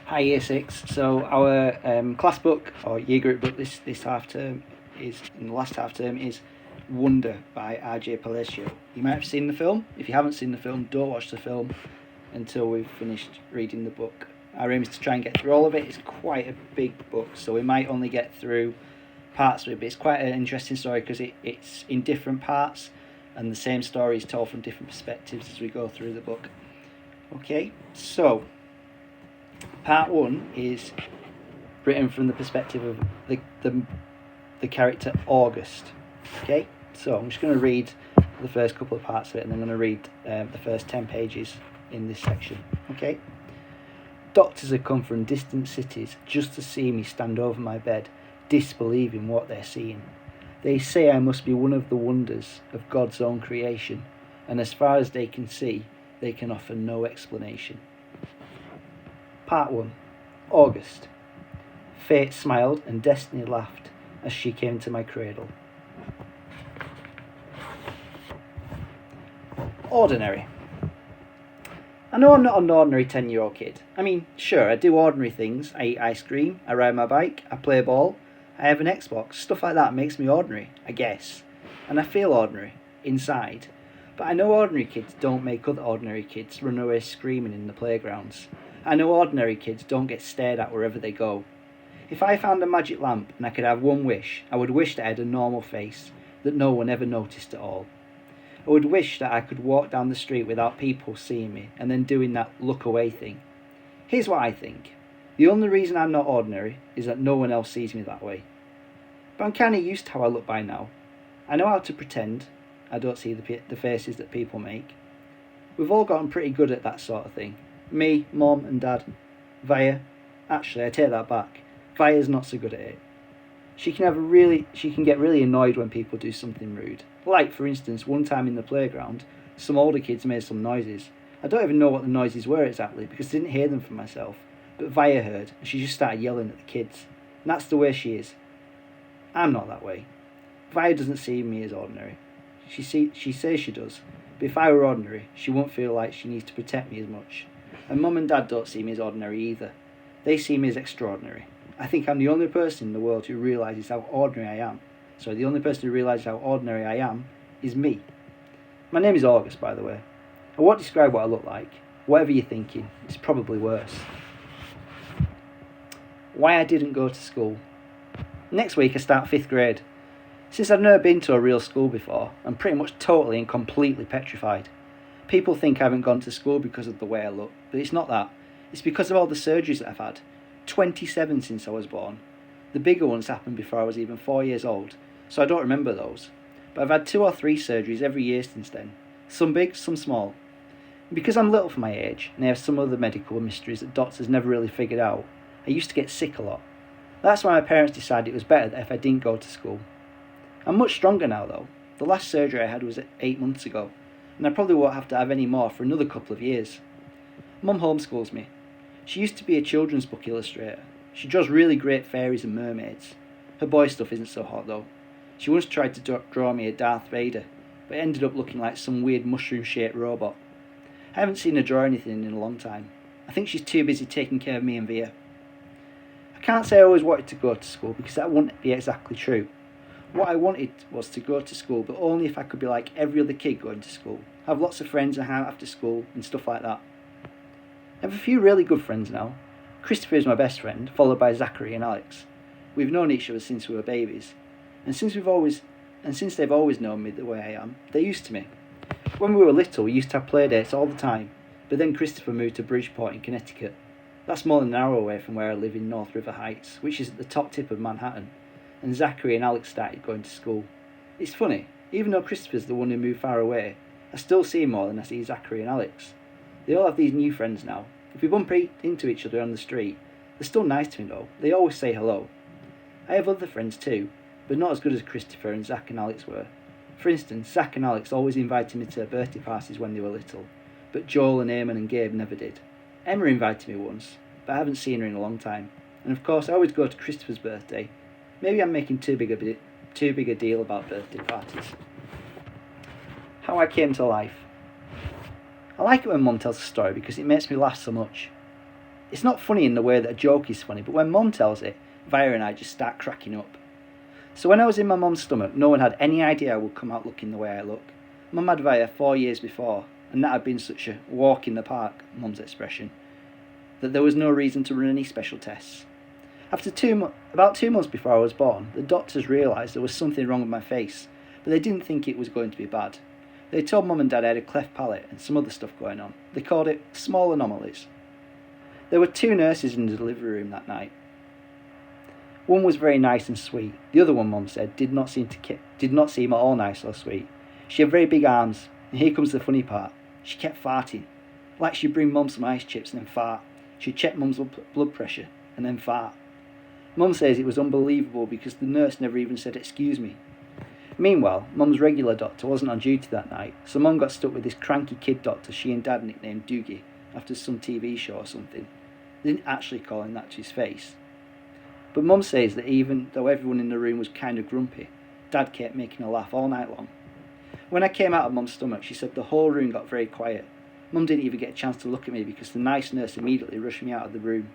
Hi Year 6. So our class book or year group book this half term is, in the last half term, is Wonder by R.J. Palacio. You might have seen the film. If you haven't seen the film, don't watch the film until we've finished reading the book. Our aim is to try and get through all of it. It's quite a big book, so we might only get through parts of it, but it's quite an interesting story because it's in different parts and the same story is told from different perspectives as we go through the book. Okay, so part 1 is written from the perspective of the character August. Okay, so I'm just going to read the first couple of parts of it and then I'm going to read the first 10 pages in this section. Okay. Doctors have come from distant cities just to see me stand over my bed, disbelieving what they're seeing. They say I must be one of the wonders of God's own creation, and as far as they can see, they can offer no explanation. Part 1. August. Fate smiled and destiny laughed as she came to my cradle. Ordinary. I know I'm not an ordinary 10-year-old kid. I mean, sure, I do ordinary things. I eat ice cream, I ride my bike, I play ball, I have an Xbox. Stuff like that makes me ordinary, I guess. And I feel ordinary, inside. But I know ordinary kids don't make other ordinary kids run away screaming in the playgrounds. I know ordinary kids don't get stared at wherever they go. If I found a magic lamp and I could have one wish, I would wish that I had a normal face, that no one ever noticed at all. I would wish that I could walk down the street without people seeing me and then doing that look away thing. Here's what I think. The only reason I'm not ordinary is that no one else sees me that way. But I'm kind of used to how I look by now. I know how to pretend I don't see the faces that people make. We've all gotten pretty good at that sort of thing. Me, Mom and Dad. Via. Actually, I take that back. Via's not so good at it. She can get really annoyed when people do something rude. Like, for instance, one time in the playground, some older kids made some noises. I don't even know what the noises were exactly because I didn't hear them for myself. But Via heard and she just started yelling at the kids. And that's the way she is. I'm not that way. Via doesn't see me as ordinary. She says she does. But if I were ordinary, she won't feel like she needs to protect me as much. And Mum and Dad don't see me as ordinary either. They see me as extraordinary. I think I'm the only person in the world who realises how ordinary I am. So the only person who realises how ordinary I am is me. My name is August, by the way. I won't describe what I look like. Whatever you're thinking, it's probably worse. Why I didn't go to school. Next week I start 5th grade. Since I've never been to a real school before, I'm pretty much totally and completely petrified. People think I haven't gone to school because of the way I look, but it's not that. It's because of all the surgeries that I've had. 27 since I was born. The bigger ones happened before I was even 4 years old, so I don't remember those. But I've had 2 or 3 surgeries every year since then. Some big, some small. And because I'm little for my age, and I have some other medical mysteries that doctors never really figured out, I used to get sick a lot. That's why my parents decided it was better that if I didn't go to school. I'm much stronger now though. The last surgery I had was 8 months ago, and I probably won't have to have any more for another couple of years. Mum homeschools me. She used to be a children's book illustrator. She draws really great fairies and mermaids. Her boy stuff isn't so hot though. She once tried to draw me a Darth Vader, but it ended up looking like some weird mushroom-shaped robot. I haven't seen her draw anything in a long time. I think she's too busy taking care of me and Via. I can't say I always wanted to go to school because that wouldn't be exactly true. What I wanted was to go to school, but only if I could be like every other kid going to school. Have lots of friends and hang out after school and stuff like that. I have a few really good friends now. Christopher is my best friend, followed by Zachary and Alex. We've known each other since we were babies, and since they've always known me the way I am, they're used to me. When we were little, we used to have play dates all the time, but then Christopher moved to Bridgeport in Connecticut. That's more than an hour away from where I live in North River Heights, which is at the top tip of Manhattan, and Zachary and Alex started going to school. It's funny, even though Christopher's the one who moved far away, I still see him more than I see Zachary and Alex. They all have these new friends now. If we bump into each other on the street, they're still nice to me though. They always say hello. I have other friends too, but not as good as Christopher and Zach and Alex were. For instance, Zach and Alex always invited me to their birthday parties when they were little, but Joel and Eamon and Gabe never did. Emma invited me once, but I haven't seen her in a long time. And of course I always go to Christopher's birthday. Maybe I'm making too big a deal about birthday parties. How I came to life. I like it when Mum tells a story because it makes me laugh so much. It's not funny in the way that a joke is funny, but when Mum tells it, Via and I just start cracking up. So when I was in my mum's stomach, no one had any idea I would come out looking the way I look. Mum had Via 4 years before, and that had been such a walk in the park, Mum's expression, that there was no reason to run any special tests. About 2 months before I was born, the doctors realised there was something wrong with my face, but they didn't think it was going to be bad. They told Mum and Dad I had a cleft palate and some other stuff going on. They called it small anomalies. There were 2 nurses in the delivery room that night. One was very nice and sweet. The other one, Mum said, did not seem at all nice or sweet. She had very big arms, and here comes the funny part. She kept farting. Like she'd bring Mum some ice chips and then fart. She'd check Mum's blood pressure and then fart. Mum says it was unbelievable because the nurse never even said excuse me. Meanwhile, Mum's regular doctor wasn't on duty that night, so Mum got stuck with this cranky kid doctor she and Dad nicknamed Doogie after some TV show or something. They didn't actually call him that to his face. But Mum says that even though everyone in the room was kind of grumpy, Dad kept making her laugh all night long. When I came out of Mum's stomach, she said the whole room got very quiet. Mum didn't even get a chance to look at me because the nice nurse immediately rushed me out of the room.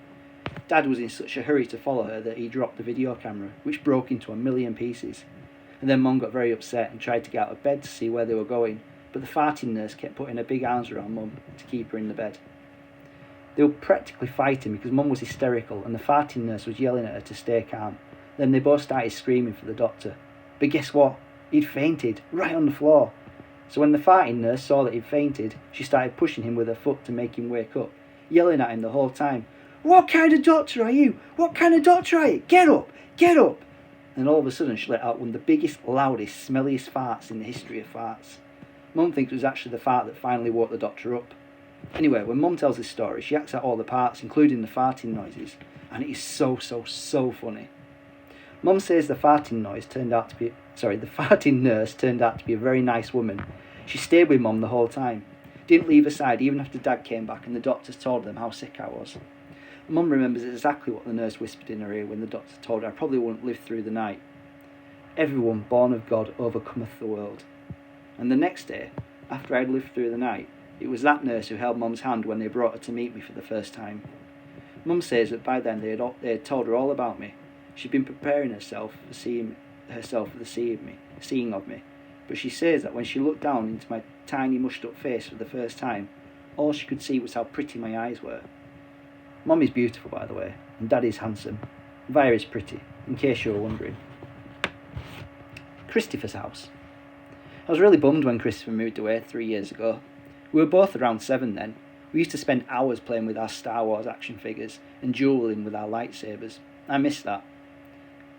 Dad was in such a hurry to follow her that he dropped the video camera, which broke into a million pieces. And then Mum got very upset and tried to get out of bed to see where they were going, but the farting nurse kept putting her big arms around Mum to keep her in the bed. They were practically fighting because Mum was hysterical and the farting nurse was yelling at her to stay calm. Then they both started screaming for the doctor. But guess what? He'd fainted, right on the floor. So when the farting nurse saw that he'd fainted, she started pushing him with her foot to make him wake up, yelling at him the whole time, "What kind of doctor are you? What kind of doctor are you? Get up! Get up!" And all of a sudden she let out one of the biggest, loudest, smelliest farts in the history of farts. Mum thinks it was actually the fart that finally woke the doctor up. Anyway, when Mum tells this story, she acts out all the parts, including the farting noises, and it is so funny. Mum says the farting nurse turned out to be a very nice woman. She stayed with Mum the whole time, didn't leave her side even after Dad came back and the doctors told them how sick I was. Mum remembers exactly what the nurse whispered in her ear when the doctor told her I probably wouldn't live through the night. Everyone born of God overcometh the world. And the next day, after I'd lived through the night, it was that nurse who held Mum's hand when they brought her to meet me for the first time. Mum says that by then they had told her all about me. She'd been preparing herself for the seeing of me. But she says that when she looked down into my tiny mushed up face for the first time, all she could see was how pretty my eyes were. Mum is beautiful, by the way, and Dad is handsome. Via is pretty, in case you were wondering. Christopher's house. I was really bummed when Christopher moved away 3 years ago. We were both around 7 then. We used to spend hours playing with our Star Wars action figures and duelling with our lightsabers. I miss that.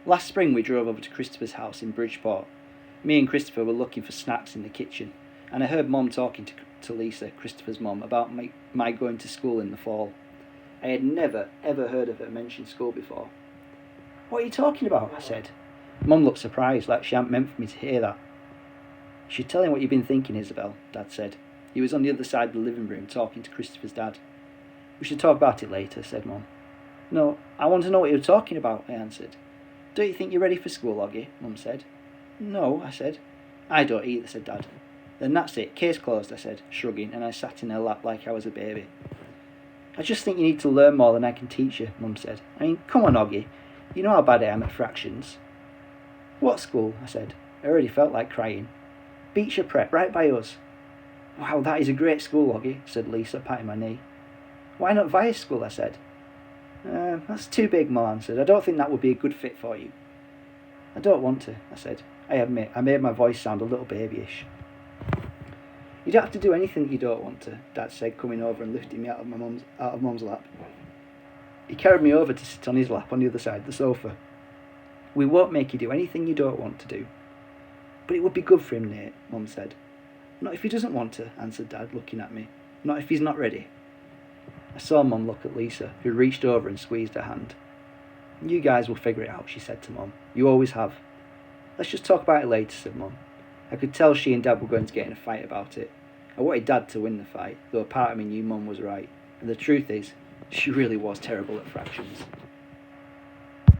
Last spring we drove over to Christopher's house in Bridgeport. Me and Christopher were looking for snacks in the kitchen, and I heard Mum talking to Lisa, Christopher's mum, about my going to school in the fall. I had never, ever heard of her mention school before. "What are you talking about?" I said. Mum looked surprised, like she hadn't meant for me to hear that. "You should tell him what you've been thinking, Isabel," Dad said. He was on the other side of the living room talking to Christopher's dad. "We should talk about it later," said Mum. "No, I want to know what you're talking about," I answered. "Don't you think you're ready for school, Oggy?" Mum said. "No," I said. "I don't either," said Dad. "Then that's it, case closed," I said, shrugging, and I sat in her lap like I was a baby. "I just think you need to learn more than I can teach you," Mum said. "I mean, come on, Oggy, you know how bad I am at fractions." "What school?" I said. I already felt like crying. "Beecher Prep, right by us." "Wow, that is a great school, Oggy," said Lisa, patting my knee. "Why not Via School?" I said. That's too big," Mum answered. "I don't think that would be a good fit for you." "I don't want to," I said. I admit, I made my voice sound a little babyish. "You don't have to do anything you don't want to," Dad said, coming over and lifting me out of Mum's lap. He carried me over to sit on his lap on the other side of the sofa. "We won't make you do anything you don't want to do." "But it would be good for him, Nate," Mum said. "Not if he doesn't want to," answered Dad, looking at me. "Not if he's not ready." I saw Mum look at Lisa, who reached over and squeezed her hand. "You guys will figure it out," she said to Mum. "You always have." "Let's just talk about it later," said Mum. I could tell she and Dad were going to get in a fight about it. I wanted Dad to win the fight, though a part of me knew Mum was right. And the truth is, she really was terrible at fractions.